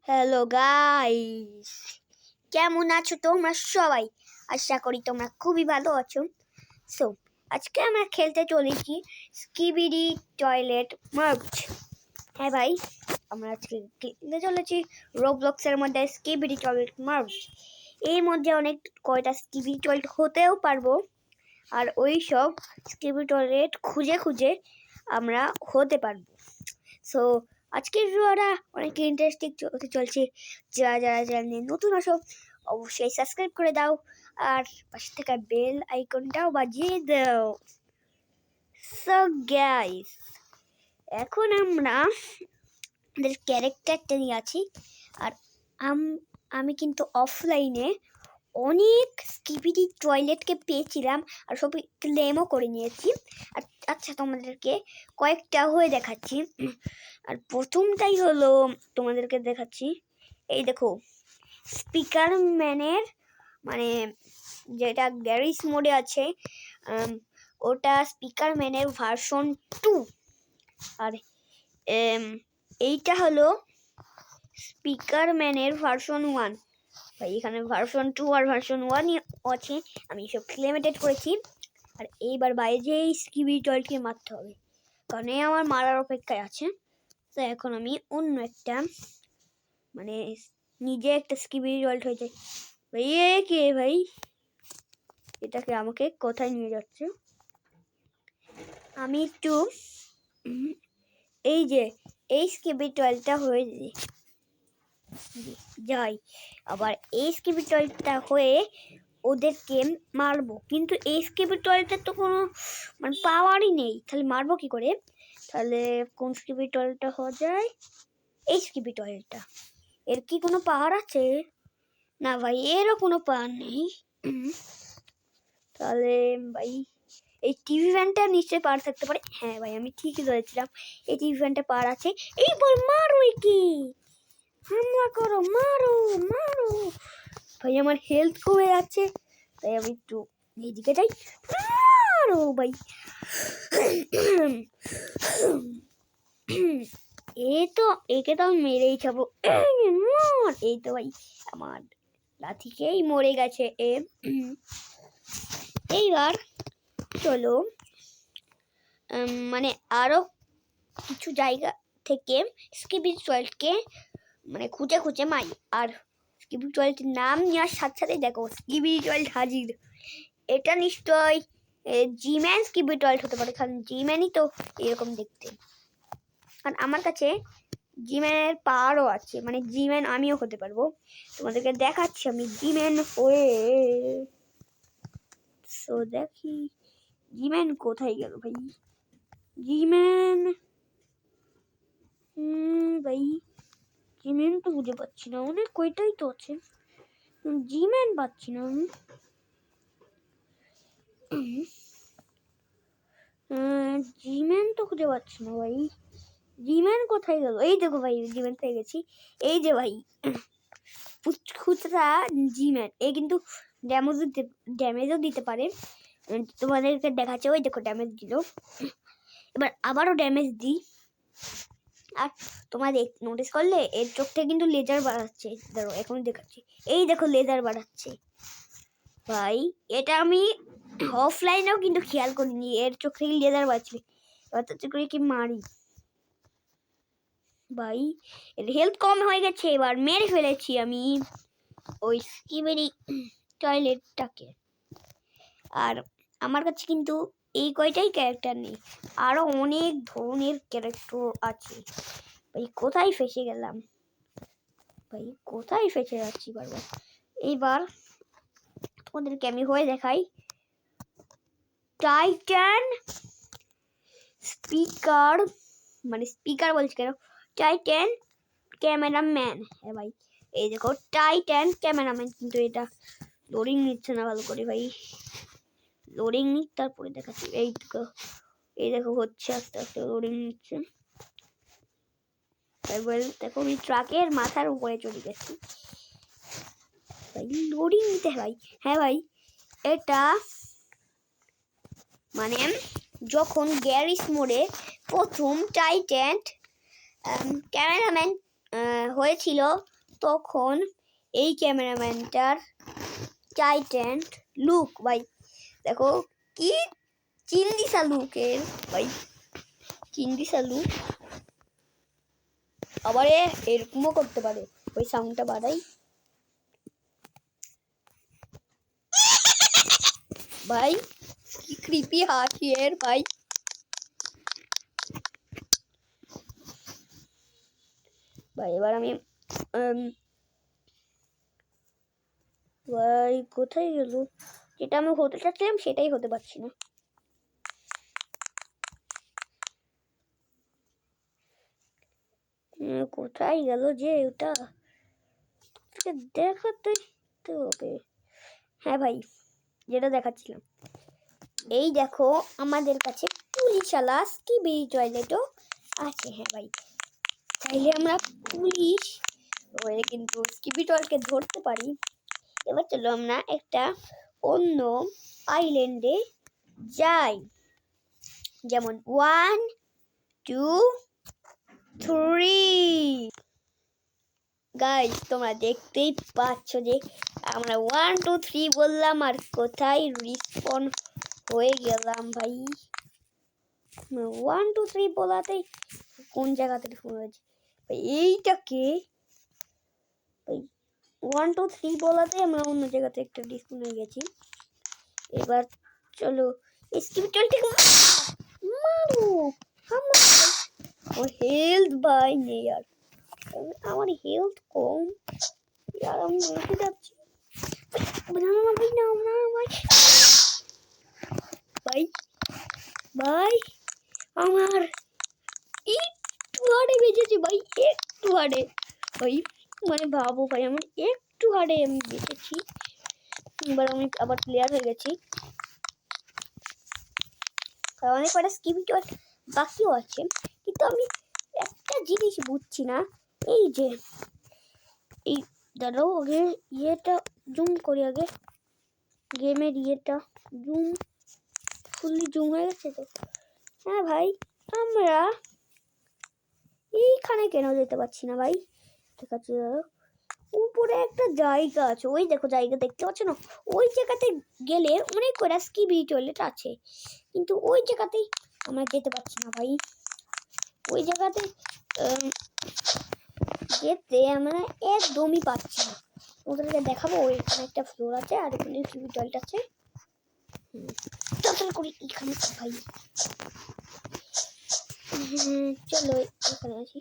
Hello guys, কেমন আছো তোমরা সবাই? আশা করি তোমরা খুবই ভালো আছো। সো আজকে আমরা খেলতে চলেছি স্কিবিডি টয়লেট মার্জ। হ্যাঁ ভাই, আমরা আজকে খেলতে চলেছি রোবলক্সের মধ্যে স্কিবিডি টয়লেট মার্জ। এর মধ্যে অনেক কয়টা স্কিবিডি টয়লেট হতেও পারবো, আর ওই সব স্কিবিডি টয়লেট খুঁজে খুঁজে আমরা হতে পারবো। সো আজকের ভিডিওটা অনেক ইন্টারেস্টিং হতে চলছে। যারা যারা চ্যানেলে নতুন আসো অবশ্যই সাবস্ক্রাইব করে দাও, আর পাশে থাকা বেল আইকনটাও বাজিয়ে দাও। সো গাইস, এখন আমরা আমাদের ক্যারেক্টারটা নিয়ে আছি, আর আমি কিন্তু অফলাইনে অনেক স্কিবিডি টয়লেটকে পেয়েছিলাম আর সব ক্লেমও করে নিয়েছি। আর আচ্ছা, তোমাদেরকে কয়েকটা হয়ে দেখাচ্ছি। আর প্রথমটাই হলো তোমাদেরকে দেখাচ্ছি, এই দেখো স্পিকার ম্যানের, মানে যেটা গ্যারিস মোডে আছে, ওটা স্পিকার ম্যানের ভার্সন 2। আর এইটা হলো স্পিকার ম্যানের ভার্সন 1। ভাই এখানে ভার্সন 2 আর ভার্সন 1 আছে, আমি সব ক্লেমেটেড করেছি। আর এইবার বাইরে যে স্কিবিডি টয়লেটকে মারতে হবে, কারণ এই আমার মারার অপেক্ষায় আছে। তো এখন আমি অন্য একটা, মানে নিজে একটা স্কিবিডি টয়লেট হয়ে যাই। ভাই এ কে ভাই, এটাকে আমাকে কোথায় নিয়ে যাচ্ছে? আমি একটু এই যে এই স্কিবিডি টয়লেটটা হয়ে যাই, আবার এই স্কিবিডি টয়লেটটা হয়ে ওদেরকে মারবো। কিন্তু এই স্কিবিডি টয়লেটের তো কোনো মানে পাওয়ারই নেই, তাহলে মারবো কি করে? তাহলে কোন স্কিবিডি টয়লেটটা হওয়া যায়? এই স্কিবিডি টয়লেটটা, এর কি কোনো পাওয়ার আছে? না ভাই, এরও কোনো পাওয়ার নেই। তাহলে ভাই এই টিভি ফ্যানটা নিশ্চয়ই পাওয়ার থাকতে পারে। হ্যাঁ ভাই, আমি ঠিকই ধরেছিলাম, এই টিভি ফ্যানটা পাওয়ার আছে। এইবার মারো, কি হামলা করো, মারো মারো। ভাই আমার হেলথ কমে যাচ্ছে, তাই আমি একটু এইদিকে যাই। মারো ভাই। একে তো আমি মেরেই খাবো। এই তো ভাই আমার লাঠিকেই মরে গেছে এ। এইবার চলো মানে আরো কিছু জায়গা থেকে স্কিবিডি টয়লেটকে মানে খুঁজে খুঁজে মারি। আর স্কিবিডি টয়লেটের নাম নেওয়ার সাথে সাথে দেখো স্কিবিডি টয়লেট হাজির। এটা নিশ্চয় জিম্যান স্কিবিডি টয়লেট হতে পারে, কারণ জিম্যানই তো এরকম দেখতে। আর আমার কাছে জিম্যানের পাওয়ারও আছে, মানে জিম্যান আমিও হতে পারবো। তোমাদেরকে দেখাচ্ছি আমি জিম্যান হয়ে। সো দেখি জিম্যান কোথায় গেল ভাই, জিম্যান ভাই জিম্যান তো খুঁজে পাচ্ছি না, অনেক কয়টাই তো আছে, জিম্যান পাচ্ছি না আমি। জিম্যান তো খুঁজে পাচ্ছি না ভাই, জিম্যান কোথায় গেল? এই দেখো ভাই, জিম্যান পেয়ে গেছি। এই যে ভাই খুচরা জিম্যান, এ কিন্তু ড্যামেজও দিতে পারে। তোমাদেরকে দেখাচ্ছে, ওই দেখো ড্যামেজ দিল। এবার আবারও ড্যামেজ দিই। আর তোমাদের নোটিস করলে এর চোখ থেকে কিন্তু লেজার বাড়াচ্ছে। ধরো এখন দেখাচ্ছি, এই দেখো লেজার বাড়াচ্ছে। ভাই এটা আমি অফলাইনেও কিন্তু খেয়াল করিনি, এর চোখ থেকে লেজার বাড়ছে। এবার তো করে কি মারি ভাই, এর হেলথ কম হয়ে গেছে, এবার মেরে ফেলেছি আমি ওই স্কিবিডি টয়লেটটাকে। আর আমার কাছে কিন্তু এই কয়টাই ক্যারেক্টার নেই, আরো অনেক ধরনের ক্যারেক্টার আছে। ভাই কোথায় ফেসে গেলাম, ভাই কোথায় ফেসে যাচ্ছি বারবার। এইবার তোমাদেরকে আমি হয়ে দেখাই টাইটান স্পিকার, মানে স্পিকার বলছি কেন, টাইটান ক্যামেরাম্যান। হ্যাঁ ভাই, এই দেখো টাইটান ক্যামেরাম্যান। কিন্তু এটা লোডিং নিচ্ছে না ভালো করে ভাই, লোডিং নিক তারপরে দেখাচ্ছি। এই দেখো হচ্ছে, আস্তে আস্তে লোডিং নিচ্ছে। দেখো আমি ট্রাকের মাথার উপরে চলে গেছি ভাই, লোডিং নিতে ভাই। হ্যাঁ ভাই, এটা মানে যখন গ্যারিস মোডে প্রথম টাইটান ক্যামেরাম্যান হয়েছিল তখন এই ক্যামেরাম্যানটার টাইটেন্ট লুক ভাই, দেখো কি চিন্দিসা লুকের ভাই, চিন্দিসা লুক। আবার এরকমও করতে পারে, ওই সাউন্ডটা বাড়াই ভাই, কি ক্রিপি হাসি এর ভাই। ভাই এবার আমি ভাই কোথায় গেল, যেটা আমি হতে চাচ্ছিলাম সেটাই হতে পারছি না। কোথায় গেল যে ওটা, দেখাতে তো হবে। হ্যাঁ ভাই, যেটা দেখাচ্ছিলাম, এই দেখো আমাদের কাছে পুলিশওয়ালা স্কিবিডি টয়লেটও আছে। হ্যাঁ ভাই, তাইলে আমরা পুলিশ হয়ে কিন্তু স্কিবিডি টয়লেটকে ধরতে পারি। এবার চলো আমরা একটা অন্য আইল্যান্ডে যাই, যেমন 1 2 3। গাইস তোমরা দেখতেই পাচ্ছ যে আমরা 1 2 3 বললাম আর কোথায় রিসপন হয়ে গেলাম ভাই। 1 2 3 বলাতেই কোন জায়গা থেকে শুরু হয়েছে ভাই, এইটাকে ভাই 1 2 3 বলাতে আমরা অন্য জায়গাতে একটা রিসপন হয়ে গেছি। এবার চলো স্কিবিটল থেকে মারো, আমার হেলথ বাই নেই আর, আমার হেলথ কম আর আমি মারতে যাচ্ছি। ভাই ভাই আমার একটু হাড়ে বেঁচেছি ভাই, একটু হাড়ে ভাই, মানে ভাবো ভাই আমার একটু হাড়ে আমি বেঁচেছি। এবার আমি আবার প্লেয়ার হয়ে গেছি, অনেক কটা স্কিবিটল বাকিও আছে, কিন্তু আমি একটা জিনিস বুঝছি না, এই যে এই দাঁড়াও আগে ইয়েটা জুম করি, আগে গেমের ইয়েটা জুম ফুললি জুম হয়ে গেছে তো। হ্যাঁ ভাই, আমরা এইখানে কেন যেতে পারছি না ভাই, ঠিক আছে উপরে একটা জায়গা আছে, ওই দেখো জায়গা দেখতে পাচ্ছ না, ওই জায়গাতে গেলে অনেক কটা স্কিবিডি টয়লেট আছে, কিন্তু ওই জায়গাতেই আমরা যেতে পারছি না ভাই। ওই জায়গাতে যেতে আমরা একদমই পাচ্ছি না। ওদেরকে দেখাবো ওইখানে একটা ফ্লোর আছে আর এখানে স্কিবিডি টয়লেট আছে। তাড়াতাড়ি করি এখানে ভাই, চলো এখানে আসি,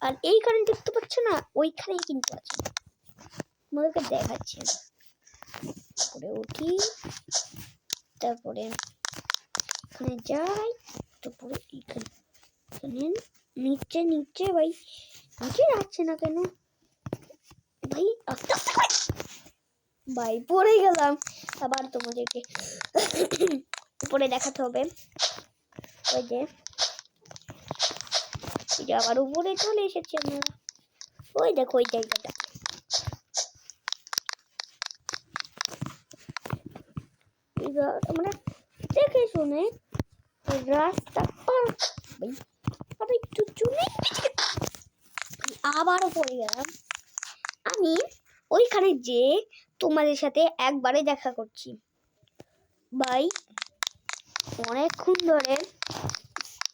আর এইখানে দেখতে পাচ্ছ না ওইখানেই কিন্তু আছে, আমাদেরকে দেখাচ্ছি। তারপরে উঠি, তারপরে এখানে যাই, তারপরে এখানে নিচে নিচে ভাই, নিচে যাচ্ছে না কেন ভাই, আস্তে আস্তে ভাই পড়ে গেলাম। আবার তোমাদেরকে উপরে দেখাতে হবে, ওই যে আবার উপরে চলে এসেছি আমরা, ওই দেখো ওই জায়গাটা। এবার আমরা দেখে শুনে রাস্তা পার ভাই, আবার একটু চলে আবারও পড়ে গেলাম। আমি ওইখানে যে তোমাদের সাথে একবারে দেখা করছি ভাই, অনেকক্ষণ ধরে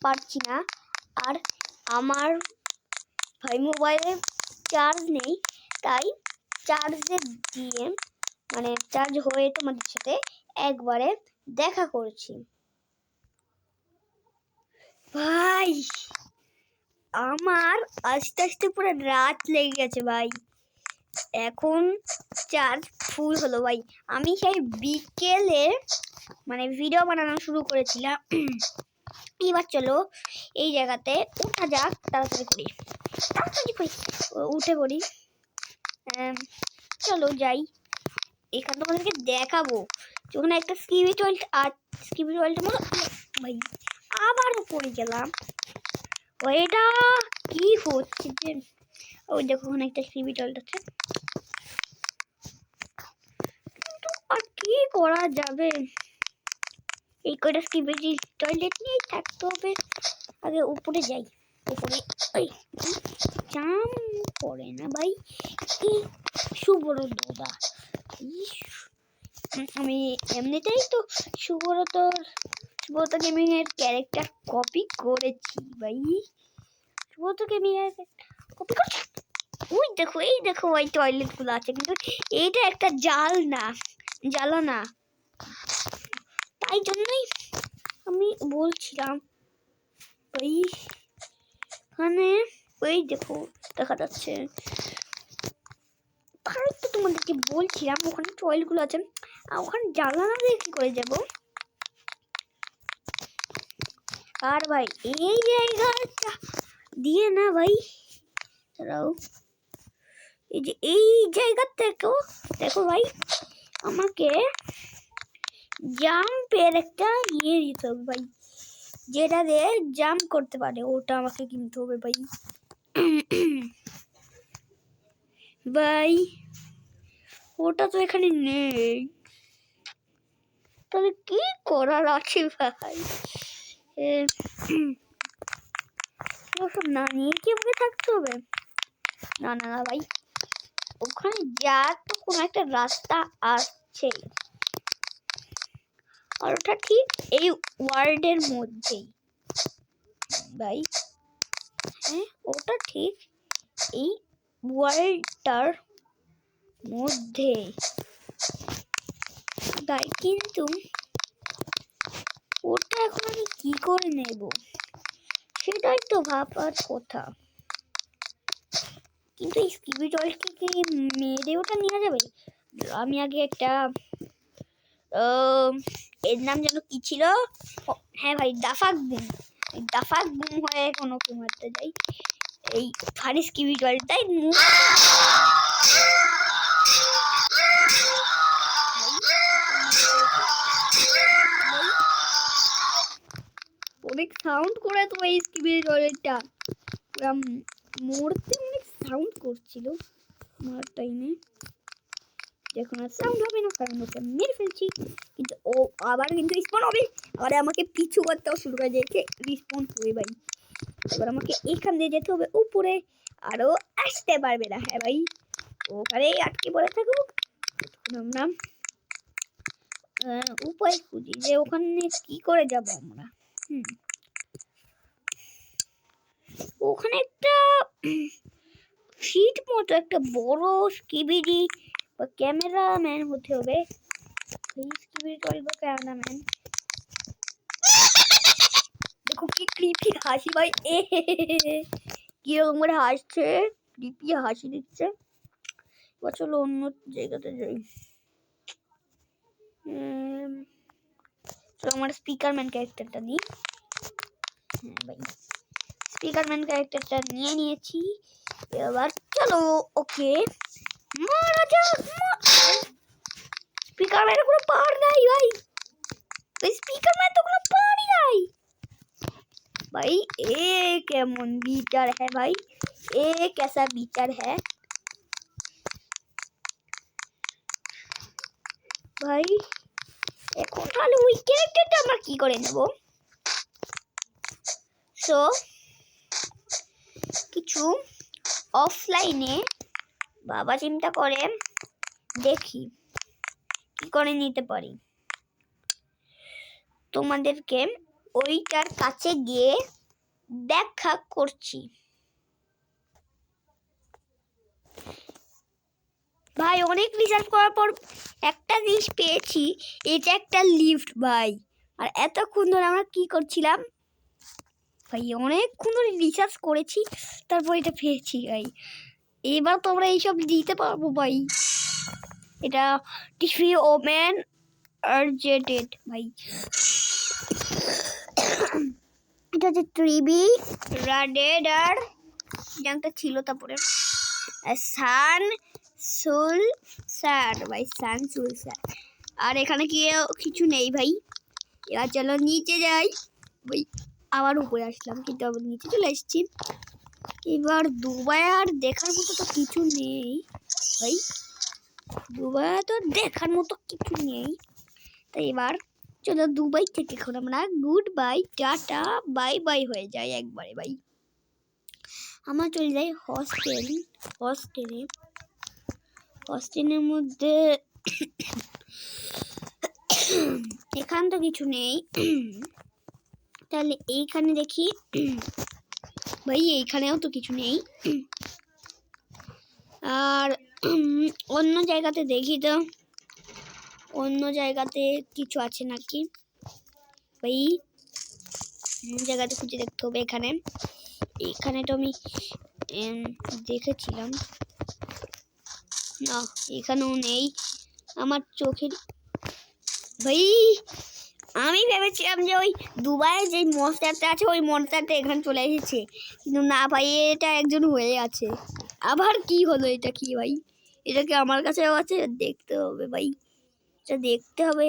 পারছি না, আর আমার ভাই মোবাইলে চার্জ নেই, তাই চার্জে দিয়ে মানে চার্জ হয়ে তোমাদের সাথে একবারে দেখা করছি ভাই। আমার আস্তে আস্তে পুরো রাত লেগে গেছে ভাই, এখন চার্জ ফুল হলো ভাই। আমি সেই বিকেলে মানে ভিডিও বানানো শুরু করেছিলাম। এবার চলো এই জায়গাতে উঠা যাক, তাড়াতাড়ি করি উঠে পড়ি। চলো যাই, এখানে তোমাদেরকে দেখাবো যখন একটা স্কিবিডি টয়লেট আর স্কিবিডি টয়লেট ভাই আবারও পড়ে গেলাম। এটা কি হচ্ছে যে, ওই দেখো ওখানে একটা স্কিবিডি টয়লেট আছে, আর কি করা যাবে, এই কয়টা স্কিবিডি টয়লেট নিয়েই থাকতে হবে। আগে উপরে যাই, উপরে ওই জাম করে না ভাই, কি সুব্রতদা। আমি এমনিতেই তো সুব্রত গেমিং এর ক্যারেক্টার কপি করেছি ভাই, সুব্রত গেমিং এর কপি করেছি। ওই দেখো, এই দেখো ভাই টয়লেট গুলো আছে, কিন্তু এইটা একটা জ্বালা না, তাই জন্যই আমি বলছিলাম ওই মানে ওই দেখো দেখা যাচ্ছে, তাই তো তোমাদেরকে বলছিলাম ওখানে টয়লেট গুলো আছে, আর ওখানে জ্বালানা দিয়ে কি করে যাব। আর ভাই এই জায়গাটা দিয়ে না ভাই, দাঁড়াও, এই যে এই জায়গা থেকেও দেখো ভাই আমাকে জাম্পের একটা ইয়ে দিতে হবে ভাই, যেটা দিয়ে জাম্প করতে পারে ওটা আমাকে কিনতে হবে ভাই। ভাই ওটা তো এখানে নেই, তাহলে কি করার আছে ভাই, ওসব না নিয়ে কি আমাকে থাকতে হবে? না না না ভাই, ওখানে যার তো কোনো একটা রাস্তা আছে, আর ওটা ঠিক এই ওয়ার্ল্ডের মধ্যেই ভাই, হ্যাঁ ওটা ঠিক এই ওয়ার্ল্ডটার মধ্যে তাই, কিন্তু ওটা এখন আমি কি করে নেব সেটাই তো ভাবার কথা। কিন্তু এই স্কিবি টয়লেটকে কি মেরে ওটা নেওয়া যাবে? আমি আগে একটা এর নাম যেন কি ছিল, হ্যাঁ ভাই দাফাক বুম হয়ে কোনো কেউ মারতে যাই, এই ফানি স্কিবি টয়লেট তাই অনেক সাউন্ড করে তো এই স্কিবি টয়লেটটা, মরতে অনেক সাউন্ড করছিল মার টাইমে, এখন আর সাউন্ড হবে না কারণ ওকে মেরে ফেলছি, কিন্তু ও আবার কিন্তু রিসপন হবে, আবার আমাকে পিছু করতেও শুরু করে দিয়েছে, রিসপন হবে ভাই। এবার আমাকে এখান দিয়ে যেতে হবে উপরে, আরও আসতে পারবে না। হ্যাঁ ভাই ওখানে আটকে পড়ে থাকুক, আমরা উপায় খুঁজি যে ওখানে কি করে যাব আমরা। ওখানে একটা শীট মতো একটা বড় স্কিবিডি বা ক্যামেরাম্যান হতে হবে, স্কিবিডি টয়লেট বা ক্যামেরাম্যান। দেখো কি ক্রিপি হাসি ভাই, কিরকম করে হাসছে, ক্রিপি হাসি দিচ্ছে। এবার চলো অন্য জায়গাতে যাই, চলো আমার স্পিকারম্যান ক্যারেক্টারটা নিই। হ্যাঁ ভাই স্পিকারম্যান ক্যারেক্টারটা নিয়ে নিয়েছি, এবার চলো ওকে মারা যাক। স্পিকারম্যান কোনো পাওয়ার নাই ভাই, স্পিকারম্যান তো কোনো পাওয়ারই নাই भाई। ए কেমন বিচার है भाई, ए कैसा বিচার है ভাই। এখন তাহলে ওই ক্যারেক্টারটা আমরা কি করে নেব? সো কিছু অফলাইনে বাবা চিন্তা করে দেখি কি করে নিতে পারি, তোমাদেরকে ওইটার কাছে গিয়ে দেখা করছি ভাই। অনেক রিসার্চ করার পর একটা জিনিস পেয়েছি, এটা একটা লিফট ভাই। আর এতক্ষণ ধরে আমরা কি করছিলাম ভাই, অনেকক্ষণ ধরে রিসার্চ করেছি তারপর এটা পেয়েছি ভাই। এবার তো আমরা এইসব দিতে পারবো ভাই। এটা টিভি ওমেন আর্জেটেড ভাই, এটা হচ্ছে ট্রিবি রাডেডার জানটা ছিল, তারপরে সান সুল স্যার ভাই, সান সুল স্যার। আর এখানে কি কিছু নেই ভাই, এবার চলো নিচে যাই ভাই। আবার উপরে আসলাম কিন্তু আবার নিচে চলে এসেছি। এবার দুবাই আর দেখার মতো তো কিছু নেই ভাই, দুবাই তো দেখার মতো কিছু নেই। তাই এবার চলো দুবাই থেকে এখন আমরা good bye tata bye bye হয়ে যাই একবারে ভাই। আমরা চলে যাই হস্টেলের মধ্যে এখানে তো কিছু নেই। তাহলে এইখানে দেখি। ভাই এইখানেও তো কিছু নেই। আর অন্য জায়গাতে দেখি তো, অন্য জায়গাতে কিছু আছে নাকি। ভাই জায়গাতে খুঁজে দেখতে হবে। এখানে তো আমি দেখেছিলাম না, এখানেও নেই আমার চোখের। ভাই আমি ভেবেছিলাম যে ওই দুবাইয়ে যে মনস্টারটা আছে ওই মনস্টারটা এখানে চলে এসেছে, কিন্তু না ভাই, এটা একজন হয়ে আছে। আবার কি হলো? এটা কি ভাই? এটা কি আমার কাছেও আছে? দেখতে হবে ভাই, এটা দেখতে হবে।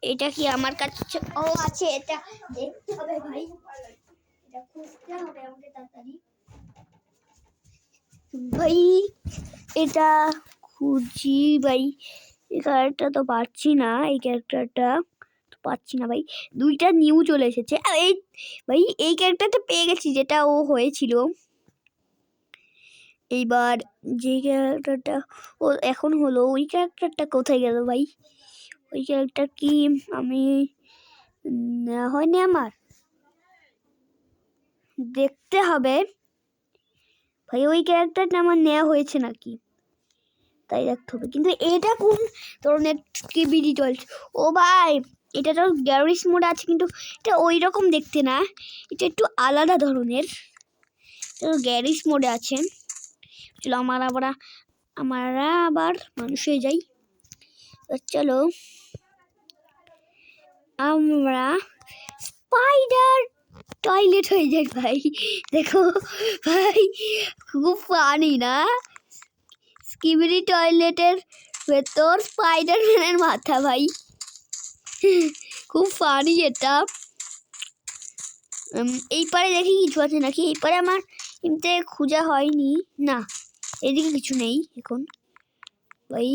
এটা কি আমার কাছে? ও আছে, এটা দেখতে হবে ভাই, এটা খুঁজতে হবে আমাকে তাড়াতাড়ি। ভাই এটা খুঁজি ভাই, এই ক্যারেক্টার তো পাচ্ছি না, এই ক্যারেক্টারটা তো পাচ্ছি না ভাই। দুইটা নিউ চলে এসেছে। এই ভাই এই ক্যারেক্টারটা পেয়ে গেছি, যেটা ও হয়েছিল। এইবার যে ক্যারেক্টারটা ও এখন হলো, ওই ক্যারেক্টারটা কোথায় গেল ভাই? ওই ক্যারেক্টার কি আমি নেওয়া হয়নি আমার? দেখতে হবে ভাই ওই ক্যারেক্টারটা আমার নেওয়া হয়েছে নাকি, তাই দেখতে হবে। কিন্তু এটা কোন ধরনের স্কিবিডি চলছে? ও ভাই এটা তো গ্যারেজ মোড আছে, কিন্তু এটা ওই রকম দেখতে না, এটা একটু আলাদা ধরনের। তো গ্যারেজ মোডে আছে। চলো আমরা আবার মানুষ হয়ে যাই। চলো আমরা স্পাইডার টয়লেট হয়ে যাই ভাই। দেখো ভাই খুব ফানি না? স্কিবিডি টয়লেটের ভেতর স্পাইডারম্যানের মাথা ভাই, খুব ফানি এটা। এই পারে দেখি কিছু আছে নাকি। এই পারে আমার এমনিতে খোঁজা হয়নি না, এদিকে কিছু নেই এখন ভাই।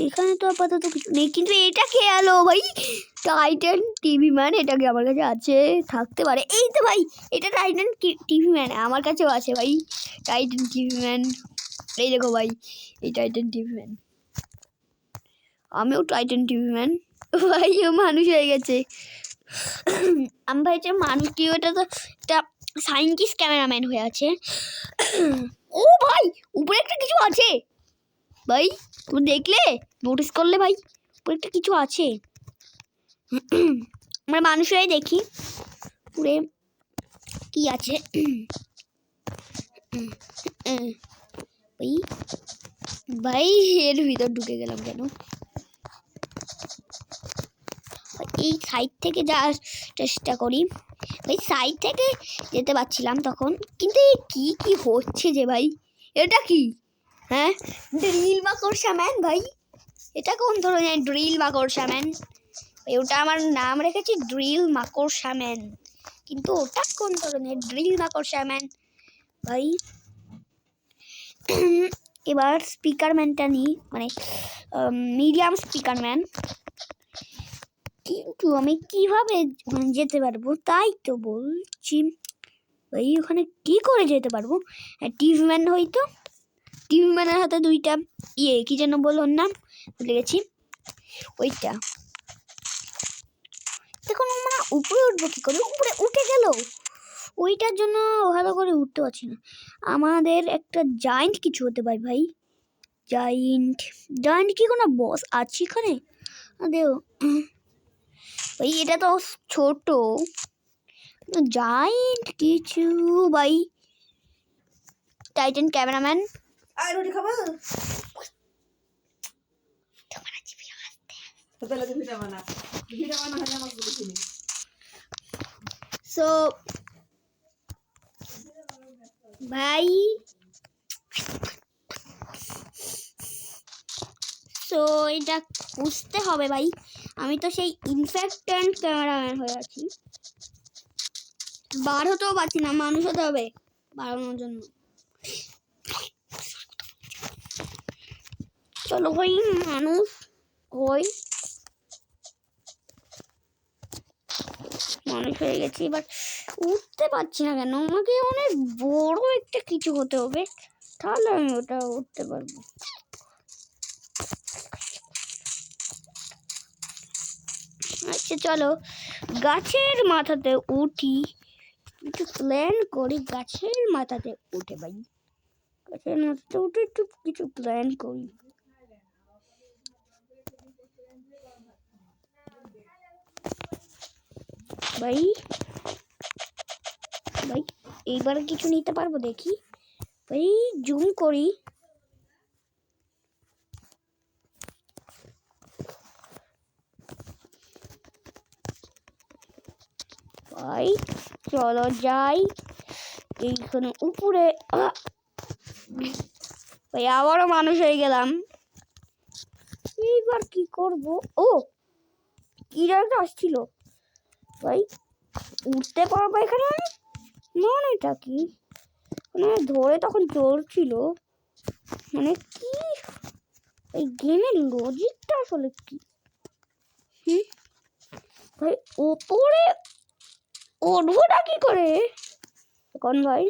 এখানে তো আপাতত কিছু নেই, কিন্তু এটা কে এলো ভাই? টাইটান টিভি ম্যান, এটা কি আমার কাছে আছে? থাকতে পারে। এই তো ভাই, এটা টাইটান টিভি ম্যান আমার কাছেও আছে ভাই। টাইটান টিভি ম্যান, এই দেখো ভাই, এই টাইটান টিভি ম্যান। আমিও টাইটান টিভি ম্যান ভাই। ও মানুষ হয়ে গেছে। আমি ভাই মানুষ কি, ওটা তো একটা সায়েন্টিস্ট ক্যামেরাম্যান হয়ে আছে। ও ভাই উপরে একটা কিছু আছে ভাই, তুমি দেখলে, নোটিস করলে ভাই? উপরে একটা কিছু আছে। আমরা মানুষ হয়ে দেখি উপরে কি আছে। ভাই ভাই এর ভিতর ঢুকে গেলাম কেন? এই সাইড থেকে যাওয়ার চেষ্টা করি ভাই, সাইড থেকে যেতে পারছিলাম তখন, কিন্তু এই কি হচ্ছে যে ভাই? এটা কি? হ্যাঁ, ড্রিল মাকড়সা ম্যান ভাই। এটা কোন ধরনের ড্রিল মাকড়সা ম্যান? ওটা আমার নাম রেখেছি ড্রিল মাকড়সা ম্যান, কিন্তু ওটা কোন ধরনের ড্রিল মাকড়সা ম্যান ভাই? এবার স্পিকার ম্যানটা নিই, মানে মিডিয়াম স্পিকার ম্যান। কিন্তু আমি কিভাবে যেতে পারবো তাই তো বলছি ভাই। ওখানে কি করে যেতে পারবো? টিভি ম্যান হয়তো, টিভি ম্যানের হাতে দুইটা কি যেন বলুন না, ভুলে গেছি। ওইটা দেখুন, আমরা উপরে উঠবো কি করে? উপরে উঠে গেল, ওইটার জন্য ভালো করে উঠতে পারছি না। আমাদের একটা জায়েন্ট কিছু হতে পারে ভাই। জায়েন্ট কি কোনো বস আছে এখানে? দেও ভাই, এটা তো ছোট জায়েন্ট কিছু ভাই। টাইটান ক্যামেরাম্যান, রুটি খাবো? সো ভাই, সো এটা বুঝতে হবে ভাই। আমি তো সেই ইনফেক্টেন্ট ক্যামেরাম্যান হয়ে আছি, বার হতেও পারছি না। মানুষ হতে হবে বাড়ানোর জন্য। চলো ভাই মানুষ হই, মানুষ হয়ে গেছি। এবার উঠতে পারছি না কেন? আমাকে অনেক বড় একটা কিছু হতে হবে, তাহলে আমি ওটা উঠতে পারবো। আচ্ছা চলো গাছের মাথাতে উঠি, একটু প্ল্যান করি। গাছের মাথাতে উঠে ভাই, গাছের মাথাতে উঠে একটু কিছু প্ল্যান করি। ভাই ভাই এইবার কিছু নিতে পারবো দেখি ভাই, জুম করি। ভাই চলো যাই এইখানে উপরে। ভাই আবারও মানুষ হয়ে গেলাম, এইবার কি করব? ও কি একটা আসছিল ভাই, উঠতে পারবো এখানে? মানে এটা কি, মানে ধরে তখন চলছিল, মানে কি এই গেমের লজিকটা আসলে কি? ভাই ওপরে উঠবোটা কি করে এখন ভাই?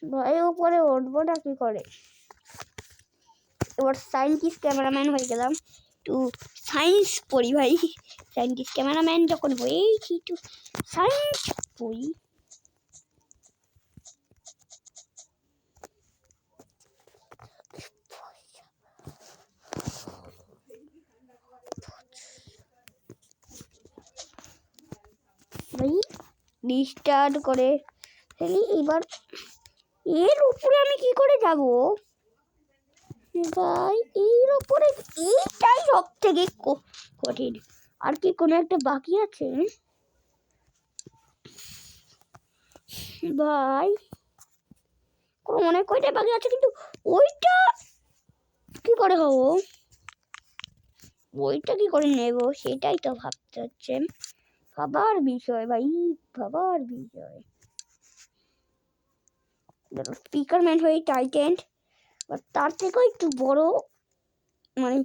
ভাই ওপরে উঠবোটা কি করে? এবার সায়েন্টিস্ট ক্যামেরাম্যান হয়ে গেলাম, একটু সায়েন্স পড়ি ভাই। সায়েন্টিস্ট ক্যামেরাম্যান যখন হয়েছি একটু সায়েন্স পড়ি। ভাই রিস্টার্ট করে ফেলি। এবার এর উপরে আমি কি করে যাব ভাই? এর উপরে এইটাই সব থেকে কঠিন। আর কি কোনো একটা বাকি আছে ভাই? অনেক কয়টাই বাকি আছে, কিন্তু ওইটা কি করে হবো, ওইটা কি করে নেব সেটাই তো ভাবতে হচ্ছে। ভাবার বিষয় ভাই, ভাবার বিষয়। স্পিকারম্যান হয়ে টাইটেন, তার থেকেও একটু বড়, মানে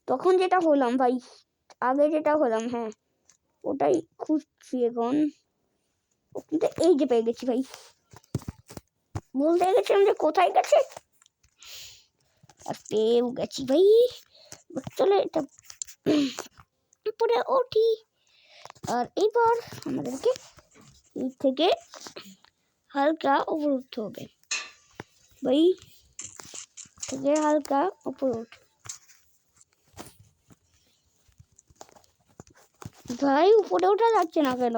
তখন যেটা হলাম ভাই, আগে যেটা হলাম, হ্যাঁ ওটাই খুঁজছি এখন। কিন্তু এই যে পেয়ে গেছি ভাই, বলতে গেছিলাম যে কোথায় গেছে, আর পেয়েও গেছি ভাই। চলে এটা উপরে উঠি, আর এবার আমাদেরকে এই থেকে হালকা উপরে উঠতে হবে ভাই, থেকে হালকা উপরে উঠ। ভাই উপরে ওঠা যাচ্ছে না কেন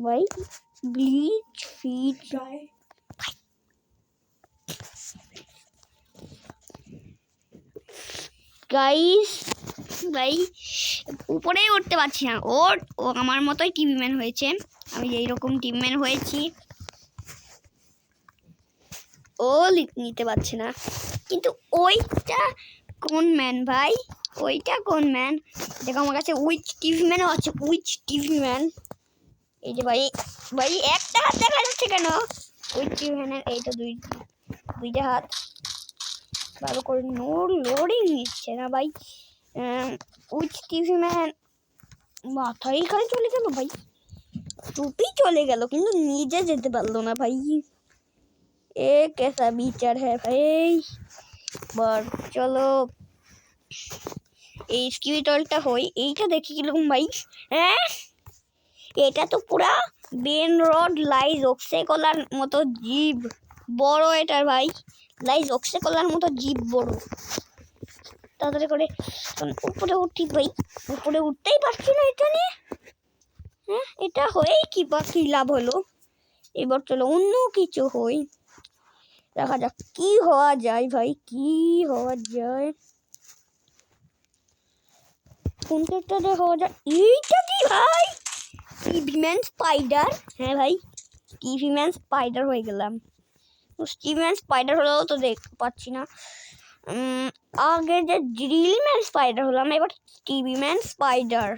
ভাই? গ্লিচ ফিট গাইস ভাই, উপরেই উঠতে পারছি না। ও আমার মতোই টিভি ম্যান হয়েছে, আমি এইরকম টিভি ম্যান হয়েছি। ও নিতে পারছে না, কিন্তু ওইটা কোন ম্যান ভাই? ওইটা কোন ম্যান? দেখো আমার কাছে উইচ টিভি ম্যানও আছে, উইচ টিভি ম্যান। এই যে ভাই, ভাই একটা হাত দেখা যাচ্ছে কেন? উইচ টিভি ম্যানের এই তো দুইটা হাত। ভালো করে লোডিং নিচ্ছে না ভাই। উইচ টিভি ম্যান মাথায় এখানে চলে গেল ভাই, টুপি চলে গেল কিন্তু নিজে যেতে পারলো না ভাই। এ कैसा বিচার হ্যাঁ ভাই। বার চলো এই স্কিউটলটা হই, এইটা দেখি কিরকম ভাই। হ্যাঁ এটা তো পুরা বেন রড লাইজ অক্সে কলার মতো জীব বড় এটার ভাই, লাইজ অক্সে কলার মতো জীব বড়। তাড়াতাড়ি করে উপরে উঠি ভাই, উপরে উঠতেই পারছি না এটা নিয়ে। হ্যাঁ এটা হয়েই কি বা কি লাভ হলো? এবার চলো অন্য কিছু হই, দেখা যাক কি হওয়া যায় ভাই, কি হওয়া যায়, কোন ক্ষেত্রে হওয়া যায়। এইটা কি ভাই? TV man spider. হ্যাঁ ভাই টিভি ম্যান স্পাইডার হয়ে গেলাম। টিভি ম্যান স্পাইডার হলেও তো দেখতে পাচ্ছি না। আগে যে ড্রিল ম্যান স্পাইডার হলাম, এবার টিভি ম্যান স্পাইডার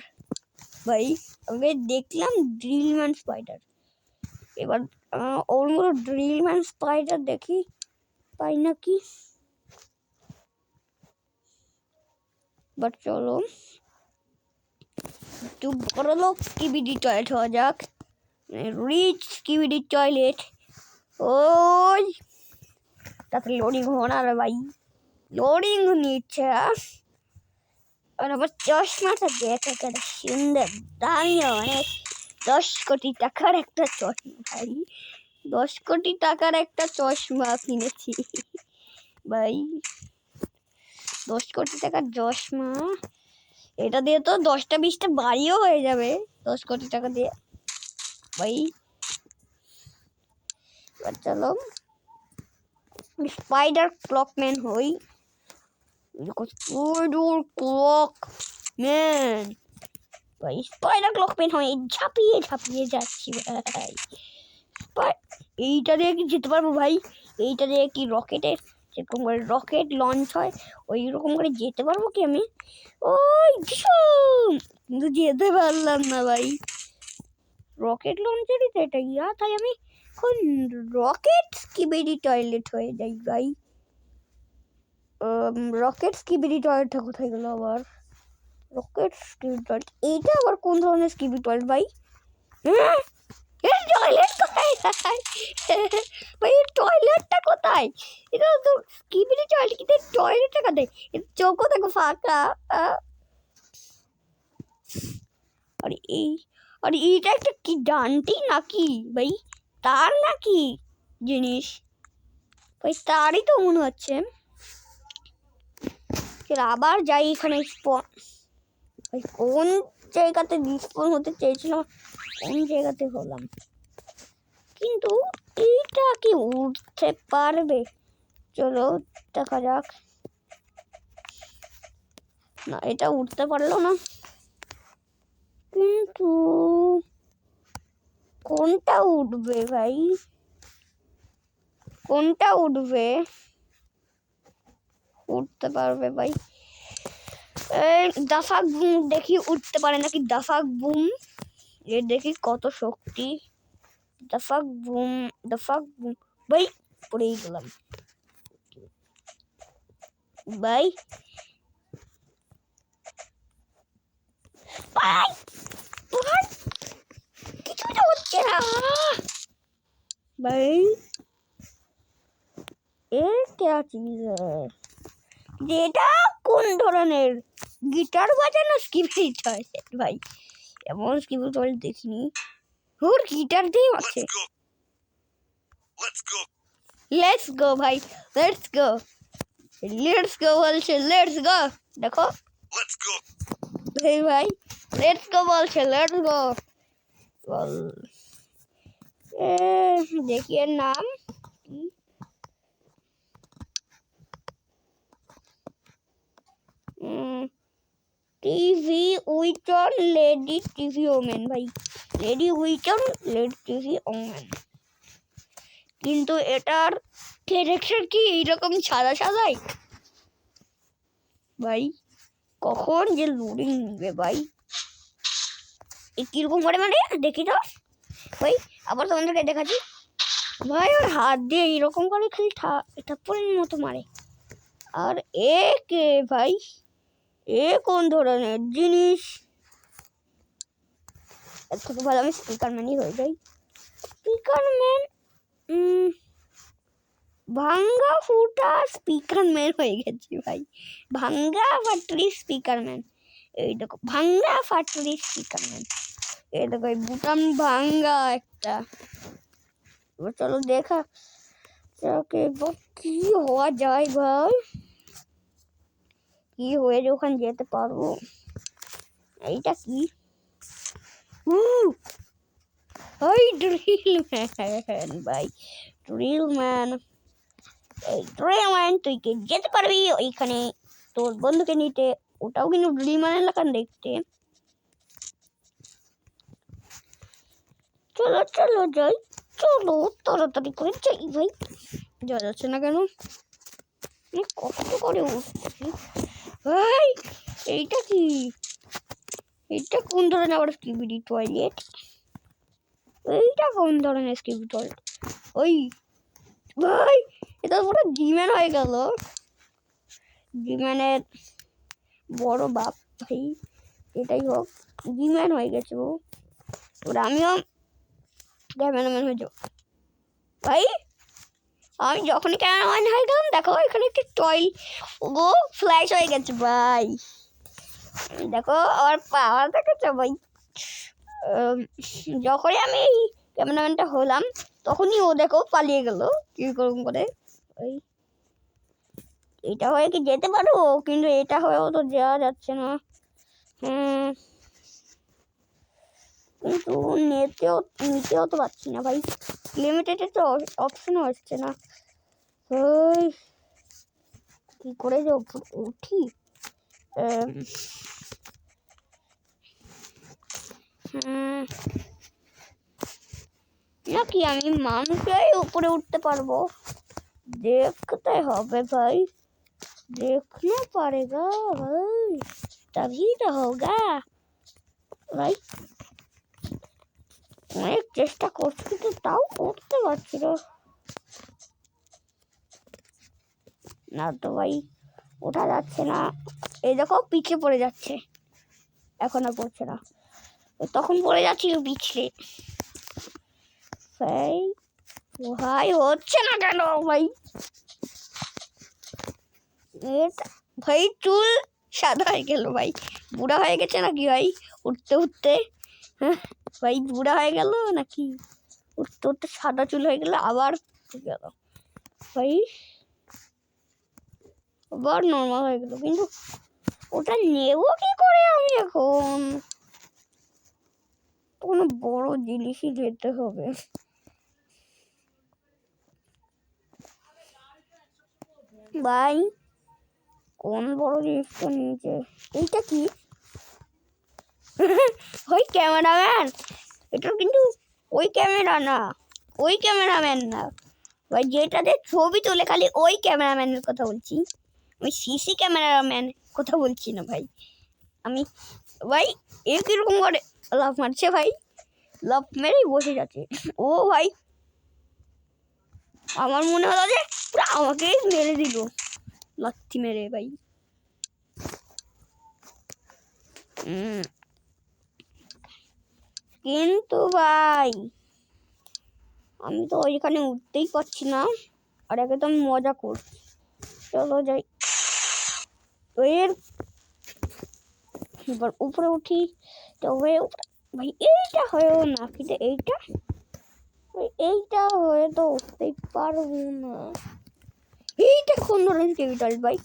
ভাই। আগে দেখলাম ড্রিল ম্যান স্পাইডার, এবার ওর মতো ড্রিল ম্যান স্পাইডার দেখি পাই নাকি, বাট চলো একটু বড় লোক স্কিবিডি টয়লেট হওয়া যাক, রিচ স্কিবিডি টয়লেট। ওই তাতে লোডিং হওয়ার ভাই, লোডিং নিচ্ছে। আর আমার চশমাটা দেখে কেন সুন্দর, দামি, অনেক 10 কোটি টাকার একটা চশমা ভাই, 10 কোটি টাকার একটা চশমা কিনেছি ভাই, 10 কোটি টাকার চশমা। এটা দিয়ে তো 10টা 20টা বাড়িও হয়ে যাবে 10 কোটি টাকা দিয়ে ভাই। চলো স্পাইডার ক্লকম্যান হই, স্পাইডার ক্লকম্যান ভাই, স্পাইডার ক্লকম্যান হয়ে ঝাঁপিয়ে ঝাঁপিয়ে যাচ্ছি ভাই। এইটা দিয়ে কি যেতে পারবো ভাই? এইটা দিয়ে কি রকেটের যেরকম করে রকেট লঞ্চ হয় ওই রকম করে যেতে পারবো কি আমি? ওই কিন্তু যেতে পারলাম না ভাই, রকেট লঞ্চেরই তো এটা ইয়া, তাই আমি এখন রকেট স্কিবিডি টয়লেট হয়ে যাই ভাই। রকেট স্কিবিডি টয়লেটটা কোথায় গেল আবার? রকেট স্কিবিডি টয়লেট, এইটা আবার কোন ধরনের স্কিবিডি টয়লেট ভাই? হ্যাঁ টয়লেট কোথায় ভাই, টয়লেটটা কোথায়? এটা তো স্কিবিডি টয়লেট, কিন্তু টয়লেটটা কোথায়? চোখও দেখো ফাঁকা। আর এইটা একটা কি ডান্টি নাকি ভাই, তার নাকি জিনিস ভাই? তারই তো মনে হচ্ছে। আবার যাই এখানে স্পন, ভাই কোন জায়গাতে স্পন হতে চেয়েছিলাম, কোন জায়গাতে হলাম? কিন্তু এইটা কি উঠতে পারবে? চলো দেখা যাক। না এটা উঠতে পারলো না, কিন্তু কোনটা উঠবে ভাই? কোনটা উঠবে? উঠতে পারবে ভাই? দাফাক বুম দেখি উঠতে পারে নাকি। দাফাক বুম এ দেখি কত শক্তি। দাফাক বুম, দাফাক বুম ভাই, পড়েই গেলাম ভাই। ভাই কিছু তো হচ্ছে না भाई, ये क्या चीज है? যেটা কোন ধরনের গিটার বাজানো স্কিবিডি টয়লেট ভাই? এমন স্কিবিডি টয়লেট দেখিনি। ওর গিটার দিয়ে আছে। লেটস গো ভাই, লেটস গো, লেটস গো বলছে, লেটস গো। দেখো ভাই ভাই লেটস গো বলছে, লেটস গো বল। देखिए नाम टीवी उइटन लेडी टीवी ओमेन भाई, लेडी उइटन लेडी टीवी ओमेन। কিন্তু এটার ক্যারেক্টার কি এইরকম সাদা সাদাই ভাই? কখন যে লোডিং নেবে ভাই? কিরকম করে মানে দেখি তো ভাই, আবার তোমাদেরকে দেখাচ্ছি ভাই। ওর হাত দিয়ে এরকম করে খালি থাপ্পড়ের মতো মারে। আর এ কে ভাই? এ কোন ধরনের জিনিস? এর থেকে ভালো আমি স্পিকারম্যানই হয়ে যাই। স্পিকারম্যান, ভাঙ্গা ফুটা স্পিকারম্যান হয়ে গেছি ভাই। ভাঙ্গা ফাটরি স্পিকারম্যান। এই দেখো ভাঙ্গা ফাটরি স্পিকারম্যান, এই দেখো এই বুটাম ভাঙ্গা একটা। চলো দেখা কি হওয়া যায় ভাই, কি হয়ে ওখানে যেতে পারবো। এইটা কি? ওই ড্রিল ম্যান ভাই, ড্রিল ম্যান, এই ড্রিল ম্যান তুই কি যেতে পারবি ওইখানে তোর বন্ধুকে নিতে? ওটাও কিন্তু ড্রিল ম্যানের লাগান দেখতে। চলো চলো যাই, চলো তাড়াতাড়ি করে যাই ভাই। যা যাচ্ছে না কেন? কষ্ট করে উঠছি ভাই। এইটা কি? এইটা কোন ধরনের আবার স্কিবিডি টয়লেট? এইটা কোন ধরনের স্কিবিডি টয়লেট? ওই ভাই এটা পুরো জিম্যান হয়ে গেল, জিম্যানের বড় বাপ ভাই, এটাই হোক, জিম্যান হয়ে গেছে ও। ওরা আমিও ক্যামেরাম্যান হয়ে যাবো ভাই। আমি যখনই ক্যামেরাম্যান হয়ে গেলাম দেখো এখানে একটি টয় ও ফ্ল্যাশ হয়ে গেছে ভাই, দেখো আমার পাওয়ার দেখেছো ভাই। যখনই আমি ক্যামেরাম্যানটা হলাম তখনই ও দেখো পালিয়ে গেল কিরকম করে। ওই এটা হয়ে কি যেতে পারো, কিন্তু এটা হয়েও তো যাওয়া যাচ্ছে না। কিন্তু নিতেও তো পারছি না ভাই, লিমিটেড তো অপশনও আসছে না। ওই কি করে যে উঠি, নাকি আমি মানুষের উপরে উঠতে পারবো, দেখতে হবে ভাই, देखना पड़ेगा भाई, तभी तो होगा भाई। অনেক চেষ্টা করছি কিন্তু তাও করতে পারছি না তো ভাই, ওঠা যাচ্ছে না। এই দেখো পিছিয়ে পড়ে যাচ্ছে, এখন আর পড়ছে না, তখন পড়ে যাচ্ছিল পিছলে ভাই। ভাই হচ্ছে না কেন ভাই, ভাই চুল সাদা হয়ে গেল ভাই, বুড়া হয়ে গেছে নাকি ভাই উঠতে উঠতে, হ্যাঁ ভাই বুড়া হয়ে গেল নাকি, উঠতে উঠতে সাদা চুল হয়ে গেল আবার গেল ভাই, আবার নর্মাল হয়ে গেল। কিন্তু ওটা নেবো কি করে আমি এখন, কোনো বড় জিনিসই যেতে হবে ভাই, কোন বড় জিনিসটা নিয়েছে, এইটা কি ওই ক্যামেরাম্যান, এটা কিন্তু ওই ক্যামেরা না, ওই ক্যামেরাম্যান না ভাই, যেটাতে ছবি তোলে খালি ওই ক্যামেরাম্যানের কথা বলছি, আমি সিসি ক্যামেরাম্যান কথা বলছি না ভাই। আমি ভাই এ কিরকম করে লাফ মারছে ভাই, লাফ মেরেই বসে যাচ্ছে ও ভাই, আমার মনে হলো যে পুরো আমাকেই মেরে দিল লাথি মেরে ভাই। কিন্তু ভাই আমি তো ওইখানে উঠতেই পারছি না, আর একে তো আমি মজা করছি, চলো যাই এর এবার উপরে উঠি। তো হয়ে ভাই এইটা হয়েও না, কিন্তু এইটা হয়ে তো উঠতেই পারবো না, এইটা কোন ধরনের কেমিক্যাল ভাই,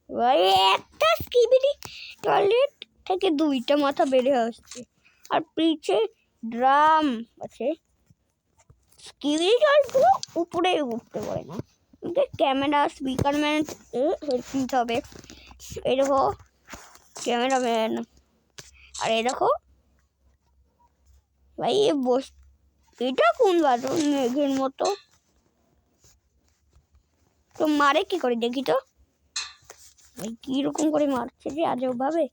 ভাই একটা স্কিবিডি টয়লেট থেকে দুইটা মাথা বেড়ে আসছে, আর পিছে ড্রাম আছে, স্কিবিডি টয়লেটগুলো উপরে উঠতে পারে না, ক্যামেরা স্পিকার ম্যান নিতে হবে। এই দেখো ক্যামেরাম্যান, আর এই দেখো ভাই এটা কোন বাটন মেঘের মতো, তো মারে কি করে দেখি তো ভাই, কিরকম করে মারছে যে আজব ভাবে,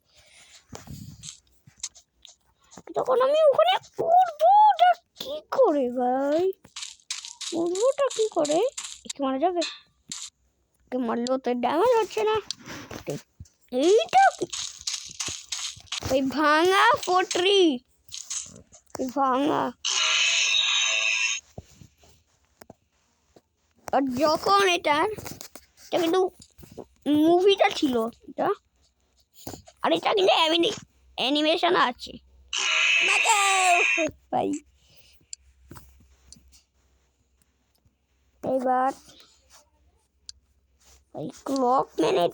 তখন আমি ওখানে উঠবোটা কি করে ভাই, উঠবোটা কি করে, একটু মারা যাবে, মারলেও তো ড্যামেজ হচ্ছে না, এইটা ওই ভাঙা পটরি, ভাঙা, আর যখন এটা কিন্তু মুভিটা ছিল এটা, আর এটা কিন্তু অ্যানিমেশন আছে ভাই। এবার ভাই ক্লকম্যানের,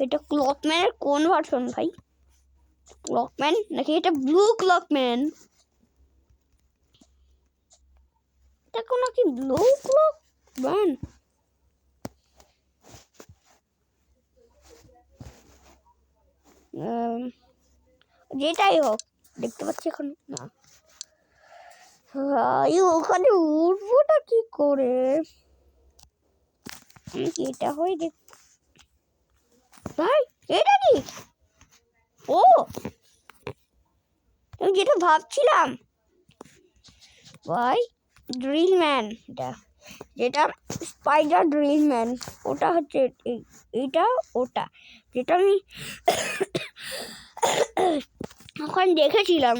এটা ক্লকম্যানের কোন ভার্সন ভাই, ক্লকম্যান নাকি এটা ব্লু ক্লকম্যান, এটা কোন কি ব্লু ক্লকম্যান, যেটাই হোক দেখতে পাচ্ছি এখন না ভাই, ওখানে উঠবোটা কি করে, এটা হয়ে দেখ ভাই, এটা কি ও, আমি যেটা ভাবছিলাম ভাই ড্রিল ম্যান, যেটা স্পাইডার ড্রিল ম্যান, ওটা হচ্ছে এইটা ওটা যেটা আমি এখন দেখেছিলাম।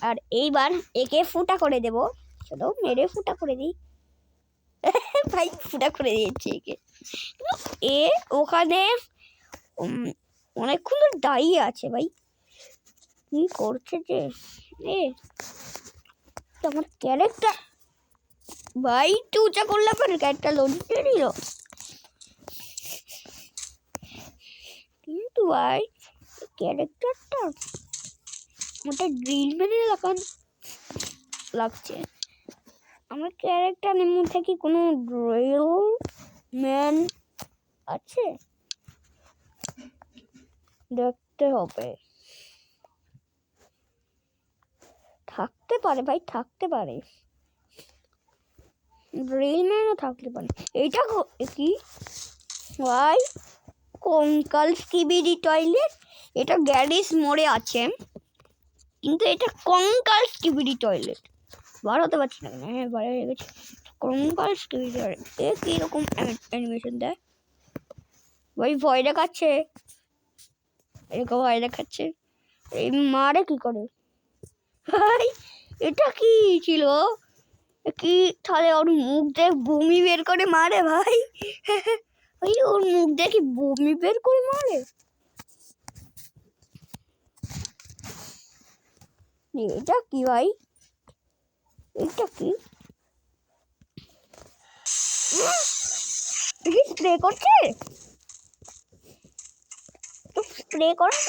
আর এইবার একে ফুটা করে দেবো, চলো মেরে ফুটা করে দিই। ভাই ফুটা করে দিয়েছি একে। এ ওখানে অনেকক্ষণ ধরে দাঁড়িয়ে আছে ভাই, কি করছে যে এ আমার ক্যারেক্টার। ভাই একটু উঁচা করলে পরে ক্যারেক্টার লোড দিয়ে দিল, কিন্তু ভাই ক্যারেক্টারটা ওটা ড্রিল ম্যানের লাগছে। আমার ক্যারেক্টারের মধ্যে কি কোনো ড্রিল ম্যান আছে? দেখতে হবে, থাকতে পারে ভাই, থাকতে পারে, ড্রিল ম্যানও থাকতে পারে। এইটা কি ভাই? কঙ্কাল স্কিবিডি টয়লেট, এটা গ্যারিস মোড়ে আছে, কিন্তু এটা কঙ্কাল স্কিবিডি টয়লেট। বার হতে পারছি না, হ্যাঁ বার হয়ে গেছে। কঙ্কাল স্কিবিডি টয়লেট, এ কীরকম অ্যানিমেশন দেয় ভাই, ভয় দেখাচ্ছে, এরকম ভয় দেখাচ্ছে। এই মারে কি করে ভাই? এটা কি ছিল? কি তাহলে ওর মুখ দিয়ে বমি বের করে মারে ভাই? ভাই ওর মুখ দিয়ে কি বমি বের করে মারে? এটা কি ভাই? এটা কি স্প্রে করছে? স্প্রে করার